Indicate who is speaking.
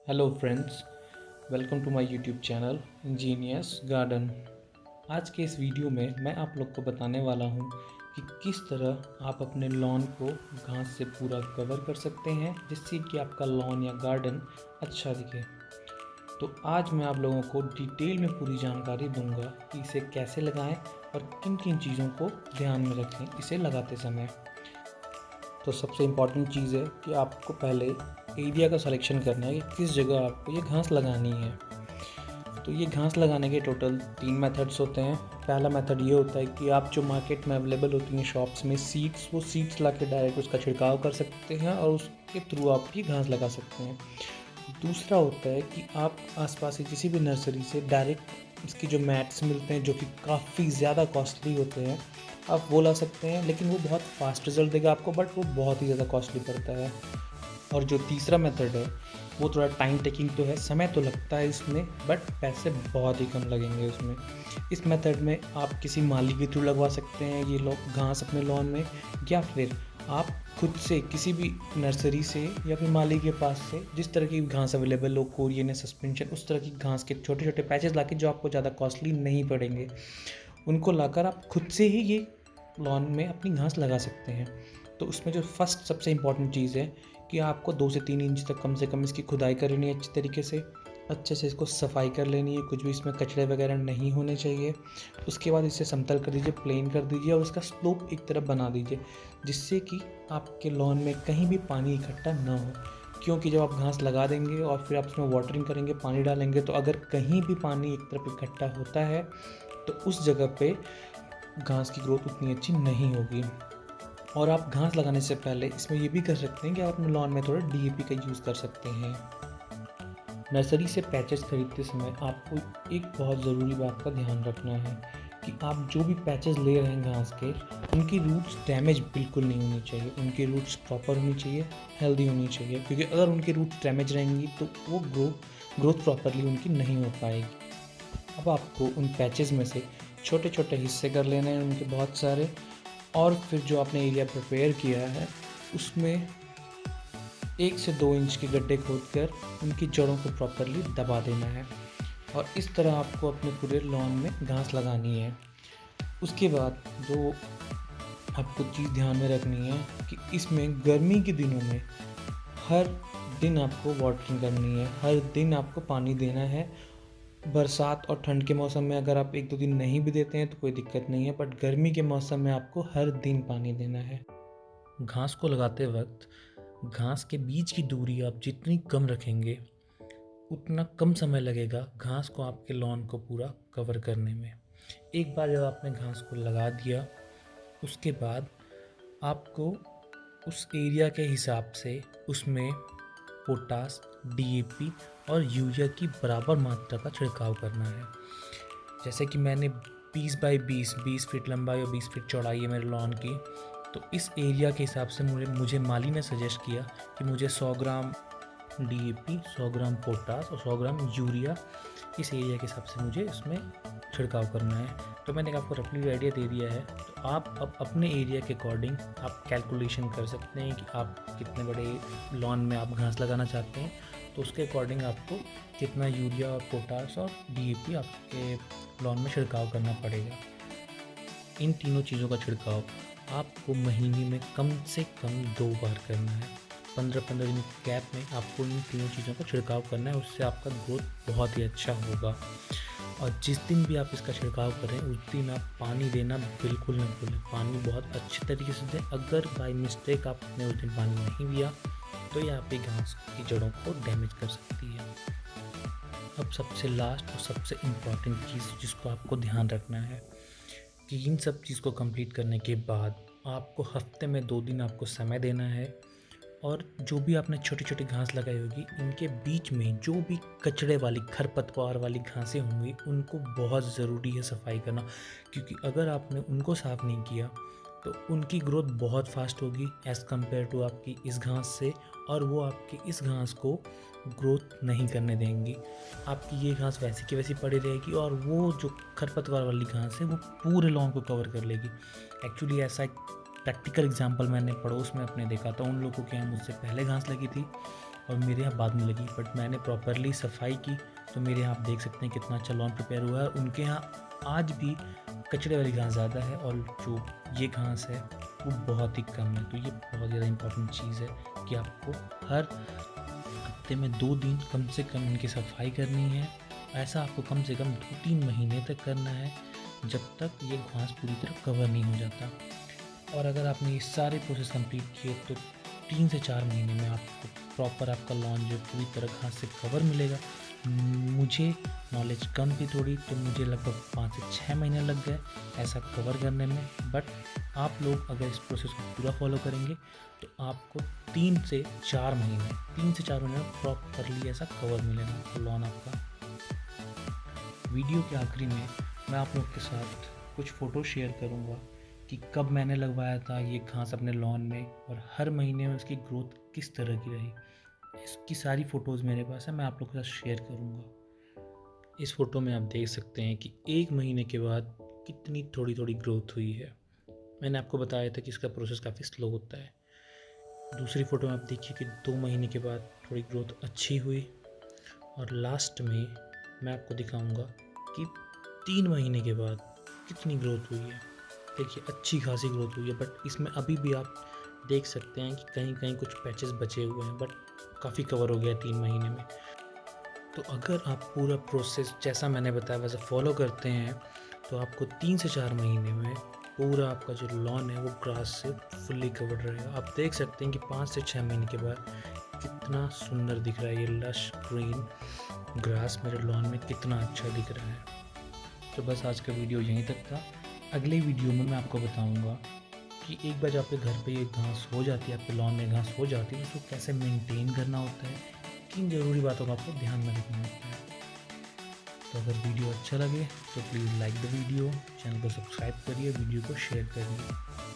Speaker 1: Hello friends, welcome to my YouTube channel engineers garden. आज के इस वीडियो में मैं आप लोग को बताने वाला हूँ कि किस तरह आप अपने लॉन को घास से पूरा कवर कर सकते हैं जिससे कि आपका लॉन या गार्डन अच्छा दिखे। तो आज मैं आप लोगों को डिटेल में पूरी जानकारी दूंगा कि इसे कैसे लगाएं और किन किन चीज़ों को ध्यान में रखें इसे लगाते समय। तो सबसे इम्पॉर्टेंट चीज़ है कि आपको पहले एरिया का सिलेक्शन करना है कि किस जगह आपको ये घास लगानी है। तो ये घास लगाने के टोटल 3 मेथड्स होते हैं। पहला मेथड ये होता है कि आप जो मार्केट में अवेलेबल होती हैं शॉप्स में वो सीड्स ला के डायरेक्ट उसका छिड़काव कर सकते हैं और उसके थ्रू आप ये घास लगा सकते हैं। दूसरा होता है कि आप आसपास की किसी भी नर्सरी से डायरेक्ट इसके जो मैट्स मिलते हैं जो कि काफ़ी ज़्यादा कॉस्टली होते हैं, आप वो ला सकते हैं, लेकिन वो बहुत फास्ट रिजल्ट देगा आपको, बट वो बहुत ही ज़्यादा कॉस्टली पड़ता है। और जो तीसरा मेथड है वो थोड़ा टाइम टेकिंग तो है, समय तो लगता है इसमें, बट पैसे बहुत ही कम लगेंगे उसमें। इस मेथड में आप किसी माली के थ्रू लगवा सकते हैं ये लोग घास अपने लॉन में, या फिर आप खुद से किसी भी नर्सरी से या फिर माली के पास से जिस तरह की घास अवेलेबल हो, कोरियन या सस्पेंशन, उस तरह की घास के छोटे छोटे पैचेस लाके जो आपको ज़्यादा कॉस्टली नहीं पड़ेंगे, उनको लाकर आप खुद से ही ये लॉन में अपनी घास लगा सकते हैं। तो उसमें जो फर्स्ट सबसे इम्पॉर्टेंट चीज़ है कि आपको 2 से 3 इंच तक कम से कम इसकी खुदाई कर लेनी है अच्छी तरीके से, अच्छे से इसको सफाई कर लेनी है, कुछ भी इसमें कचड़े वगैरह नहीं होने चाहिए। उसके बाद इसे समतल कर दीजिए, प्लेन कर दीजिए और उसका स्लोप एक तरफ बना दीजिए जिससे कि आपके लॉन में कहीं भी पानी इकट्ठा ना हो। क्योंकि जब आप घास लगा देंगे और फिर आप उसमें वाटरिंग करेंगे, पानी डालेंगे, तो अगर कहीं भी पानी एक तरफ इकट्ठा होता है तो उस जगह पे घास की ग्रोथ उतनी अच्छी नहीं होगी। और आप घास लगाने से पहले इसमें ये भी कर सकते हैं कि आप अपने लॉन में थोड़ा डीएपी का यूज़ कर सकते हैं। नर्सरी से पैचेस खरीदते समय आपको एक बहुत ज़रूरी बात का ध्यान रखना है कि आप जो भी पैचेस ले रहे हैं घास के, उनकी रूट्स डैमेज बिल्कुल नहीं होनी चाहिए, उनकी रूट्स प्रॉपर होनी चाहिए, हेल्दी होनी चाहिए। क्योंकि अगर उनकी रूट्स डैमेज रहेंगी तो वो ग्रोथ प्रॉपरली उनकी नहीं हो पाएगी। अब आपको उन पैचेस में से छोटे छोटे हिस्से कर लेने हैं उनके बहुत सारे, और फिर जो आपने एरिया प्रिपेयर किया है उसमें 1 से 2 इंच के गड्ढे खोदकर उनकी जड़ों को प्रॉपरली दबा देना है। और इस तरह आपको अपने पूरे लॉन में घास लगानी है। उसके बाद जो आपको चीज़ ध्यान में रखनी है कि इसमें गर्मी के दिनों में हर दिन आपको वाटरिंग करनी है, हर दिन आपको पानी देना है। बरसात और ठंड के मौसम में अगर आप 1-2 दिन नहीं भी देते हैं तो कोई दिक्कत नहीं है, बट गर्मी के मौसम में आपको हर दिन पानी देना है। घास को लगाते वक्त घास के बीच की दूरी आप जितनी कम रखेंगे उतना कम समय लगेगा घास को आपके लॉन को पूरा कवर करने में। एक बार जब आपने घास को लगा दिया, उसके बाद आपको उस एरिया के हिसाब से उसमें पोटास, डीएपी और यूरिया की बराबर मात्रा का छिड़काव करना है। जैसे कि मैंने 20 फीट लंबाई और 20 फीट चौड़ाई है मेरे लॉन की, तो इस एरिया के हिसाब से मुझे माली ने सजेस्ट किया कि मुझे 100 ग्राम डीएपी, 100 ग्राम पोटास और 100 ग्राम यूरिया इस एरिया के हिसाब से मुझे इसमें छिड़काव करना है। तो मैंने आपको रफली आइडिया दे दिया है, तो आप अब अपने एरिया के अकॉर्डिंग आप कैलकुलेशन कर सकते हैं कि आप कितने बड़े लॉन में आप घास लगाना चाहते हैं, तो उसके अकॉर्डिंग आपको कितना यूरिया और पोटास और डीएपी आपके लॉन में छिड़काव करना पड़ेगा। इन तीनों चीज़ों का छिड़काव आपको महीने में कम से कम 2 बार करना है। 15-15 दिन गैप में आपको इन तीनों चीज़ों का छिड़काव करना है, उससे आपका ग्रोथ बहुत ही अच्छा होगा। और जिस दिन भी आप इसका छिड़काव करें उस दिन आप पानी देना बिल्कुल न भूलें। पानी बहुत अच्छे तरीके से दें। अगर बाय मिस्टेक आपने उस दिन पानी नहीं दिया तो ये आपकी घास की जड़ों को डैमेज कर सकती है। अब सबसे लास्ट और सबसे इम्पॉर्टेंट चीज़ जिसको आपको ध्यान रखना है कि इन सब चीज़ को कंप्लीट करने के बाद आपको हफ्ते में 2 दिन आपको समय देना है, और जो भी आपने छोटी छोटी घास लगाई होगी इनके बीच में जो भी कचड़े वाली खरपतवार वाली घासें होंगी उनको बहुत ज़रूरी है सफाई करना। क्योंकि अगर आपने उनको साफ़ नहीं किया तो उनकी ग्रोथ बहुत फास्ट होगी एज़ कम्पेयर टू आपकी इस घास से, और वो आपकी इस घास को ग्रोथ नहीं करने देंगी। आपकी ये घास वैसी की वैसी पड़ी रहेगी और वो जो खरपतवार वाली घास है वो पूरे लॉन को कवर कर लेगी। एक्चुअली ऐसा एक प्रैक्टिकल एग्जांपल मैंने पड़ोस में अपने देखा था। उन लोगों के यहाँ मुझसे पहले घास लगी थी, और मेरे यहाँ बाद में लगी, बट मैंने प्रॉपरली सफाई की तो मेरे यहाँ आप देख सकते हैं कितना अच्छा लॉन प्रिपेयर हुआ है। उनके यहाँ आज भी कचड़े वाली घास ज़्यादा है और जो ये घास है वो बहुत ही कम है। तो ये बहुत ज़्यादा इम्पोर्टेंट चीज़ है कि आपको हर हफ्ते में 2 दिन कम से कम इनकी सफाई करनी है। ऐसा आपको कम से कम 2-3 महीने तक करना है, जब तक ये घास पूरी तरह कवर नहीं हो जाता। और अगर आपने ये सारे प्रोसेस कंप्लीट किए तो 3 से 4 महीने में आपको प्रॉपर आपका लॉन जो पूरी तरह घास से कवर मिलेगा। मुझे नॉलेज कम थी थोड़ी, तो मुझे लगभग 5 से 6 महीने लग गए ऐसा कवर करने में। बट आप लोग अगर इस प्रोसेस को पूरा फॉलो करेंगे तो आपको 3 से 4 महीने में प्रॉपरली ऐसा कवर मिलेगा आपको लॉन आपका। वीडियो के आखिरी में मैं आप लोग के साथ कुछ फ़ोटो शेयर करूँगा कि कब मैंने लगवाया था ये घास अपने लॉन में और हर महीने में उसकी ग्रोथ किस तरह की रही। इसकी सारी फ़ोटोज़ मेरे पास है, मैं आप लोगों के साथ शेयर करूँगा। इस फ़ोटो में आप देख सकते हैं कि 1 महीने के बाद कितनी थोड़ी थोड़ी ग्रोथ हुई है। मैंने आपको बताया था कि इसका प्रोसेस काफ़ी स्लो होता है। दूसरी फ़ोटो में आप देखिए कि 2 महीने के बाद थोड़ी ग्रोथ अच्छी हुई, और लास्ट में मैं आपको दिखाऊंगा कि 3 महीने के बाद कितनी ग्रोथ हुई है। देखिए अच्छी खासी ग्रोथ हुई है, बट इसमें अभी भी आप देख सकते हैं कि कहीं कहीं कुछ पैचेस बचे हुए हैं, बट काफ़ी कवर हो गया 3 महीने में। तो अगर आप पूरा प्रोसेस जैसा मैंने बताया वैसे फॉलो करते हैं तो आपको 3 से 4 महीने में पूरा आपका जो लॉन है वो ग्रास से फुल्ली कवर्ड रहेगा। आप देख सकते हैं कि 5 से 6 महीने के बाद कितना सुंदर दिख रहा है ये लश ग्रीन ग्रास मेरे लॉन में, कितना अच्छा दिख रहा है। तो बस आज का वीडियो यहीं तक था। अगले वीडियो में मैं आपको बताऊंगा कि एक बार जब आपके घर पे ये घास हो जाती है, आपके लॉन में घास हो जाती है, उसको कैसे मेंटेन करना होता है, किन ज़रूरी बातों का आपको ध्यान में रखना होता है। तो अगर वीडियो अच्छा लगे तो please like the video, channel को सब्सक्राइब करिए, वीडियो को शेयर करिए।